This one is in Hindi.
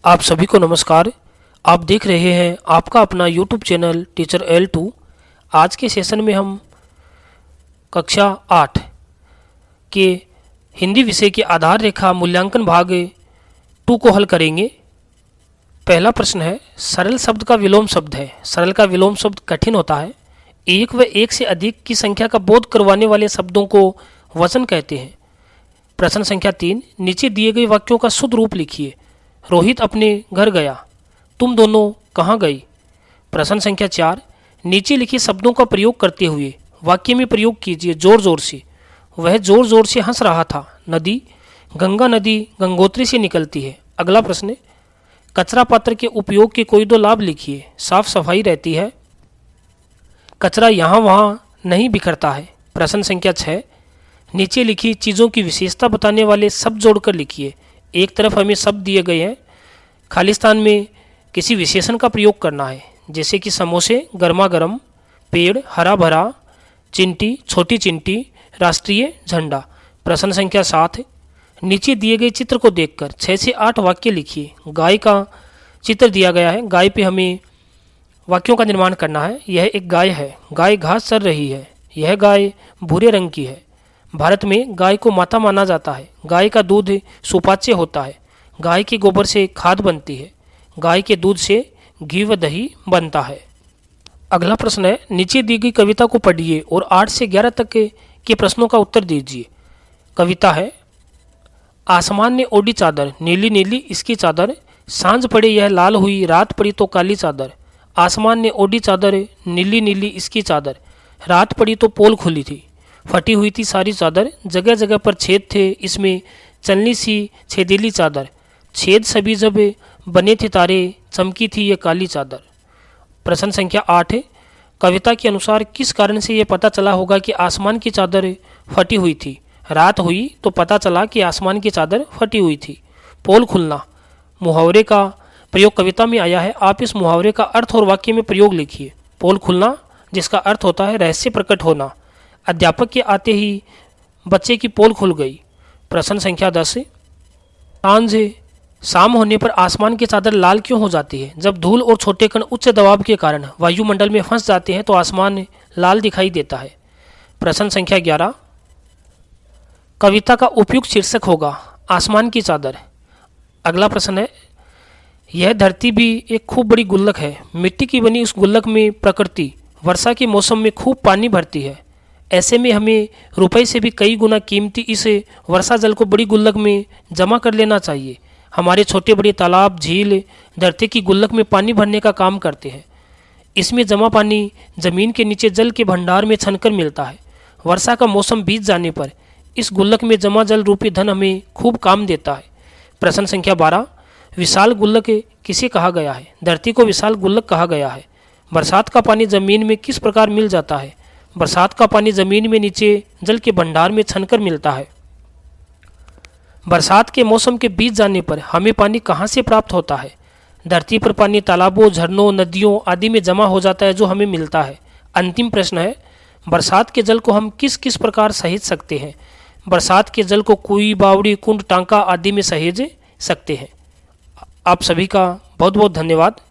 आप सभी को नमस्कार। आप देख रहे हैं आपका अपना YouTube चैनल टीचर L2। आज के सेशन में हम कक्षा 8 के हिंदी विषय के आधार रेखा मूल्यांकन भाग 2 को हल करेंगे। पहला प्रश्न है, सरल शब्द का विलोम शब्द है। सरल का विलोम शब्द कठिन होता है। एक व एक से अधिक की संख्या का बोध करवाने वाले शब्दों को वचन कहते हैं। प्रश्न संख्या 3, नीचे दिए गए वाक्यों का शुद्ध रूप लिखिए। रोहित अपने घर गया, तुम दोनों कहाँ गई। प्रश्न संख्या 4, नीचे लिखे शब्दों का प्रयोग करते हुए वाक्य में प्रयोग कीजिए जोर जोर से। वह जोर जोर से हंस रहा था। नदी, गंगा नदी गंगोत्री से निकलती है। अगला प्रश्न, कचरा पात्र के उपयोग के कोई दो लाभ लिखिए। साफ सफाई रहती है, कचरा यहाँ वहाँ नहीं बिखरता है। प्रश्न संख्या 6, नीचे लिखी चीज़ों की विशेषता बताने वाले शब्द जोड़कर लिखिए। एक तरफ हमें शब्द दिए गए हैं, खालिस्तान में किसी विशेषण का प्रयोग करना है, जैसे कि समोसे गर्मा गर्म, पेड़ हरा भरा, चिंटी छोटी चिंटी, राष्ट्रीय झंडा। प्रश्न संख्या 7, नीचे दिए गए चित्र को देखकर 6 से 8 वाक्य लिखिए। गाय का चित्र दिया गया है, गाय पे हमें वाक्यों का निर्माण करना है। यह एक गाय है, गाय घास चर रही है। यह गाय भूरे रंग की है। भारत में गाय को माता माना जाता है। गाय का दूध सुपाच्य होता है। गाय के गोबर से खाद बनती है। गाय के दूध से घी व दही बनता है। अगला प्रश्न है, नीचे दी गई कविता को पढ़िए और 8 से 11 तक के प्रश्नों का उत्तर दीजिए। कविता है, आसमान ने ओढ़ी चादर, नीली नीली इसकी चादर, सांझ पड़े यह लाल हुई, रात पड़ी तो काली चादर। आसमान ने ओढ़ी चादर, नीली नीली इसकी चादर, रात पड़ी तो पोल खुली थी, फटी हुई थी सारी चादर, जगह जगह पर छेद थे, इसमें चलनी सी छेदीली चादर, छेद सभी जब बने थे तारे, चमकी थी ये काली चादर। प्रश्न संख्या 8, कविता के अनुसार किस कारण से ये पता चला होगा कि आसमान की चादर फटी हुई थी। रात हुई तो पता चला कि आसमान की चादर फटी हुई थी। पोल खुलना मुहावरे का प्रयोग कविता में आया है। आप इस मुहावरे का अर्थ और वाक्य में प्रयोग लिखिए। पोल खुलना, जिसका अर्थ होता है रहस्य प्रकट होना। अध्यापक के आते ही बच्चे की पोल खुल गई। प्रश्न संख्या 10, सांझ शाम होने पर आसमान की चादर लाल क्यों हो जाती है। जब धूल और छोटे कण उच्च दबाव के कारण वायुमंडल में फंस जाते हैं तो आसमान लाल दिखाई देता है। प्रश्न संख्या 11, कविता का उपयुक्त शीर्षक होगा आसमान की चादर। अगला प्रश्न है, यह धरती भी एक खूब बड़ी गुल्लक है। मिट्टी की बनी उस गुल्लक में प्रकृति वर्षा के मौसम में खूब पानी भरती है। ऐसे में हमें रुपए से भी कई गुना कीमती इस वर्षा जल को बड़ी गुल्लक में जमा कर लेना चाहिए। हमारे छोटे बड़े तालाब झील धरती की गुल्लक में पानी भरने का काम करते हैं। इसमें जमा पानी जमीन के नीचे जल के भंडार में छनकर मिलता है। वर्षा का मौसम बीत जाने पर इस गुल्लक में जमा जल रूपी धन हमें खूब काम देता है। प्रश्न संख्या 12, विशाल गुल्लक किसे कहा गया है। धरती को विशाल गुल्लक कहा गया है। बरसात का पानी जमीन में किस प्रकार मिल जाता है। बरसात का पानी जमीन में नीचे जल के भंडार में छनकर मिलता है। बरसात के मौसम के बीत जाने पर हमें पानी कहाँ से प्राप्त होता है। धरती पर पानी तालाबों झरनों नदियों आदि में जमा हो जाता है जो हमें मिलता है। अंतिम प्रश्न है, बरसात के जल को हम किस किस प्रकार सहेज सकते हैं। बरसात के जल को कुई बावड़ी कुंड टांका आदि में सहेज सकते हैं। आप सभी का बहुत बहुत धन्यवाद।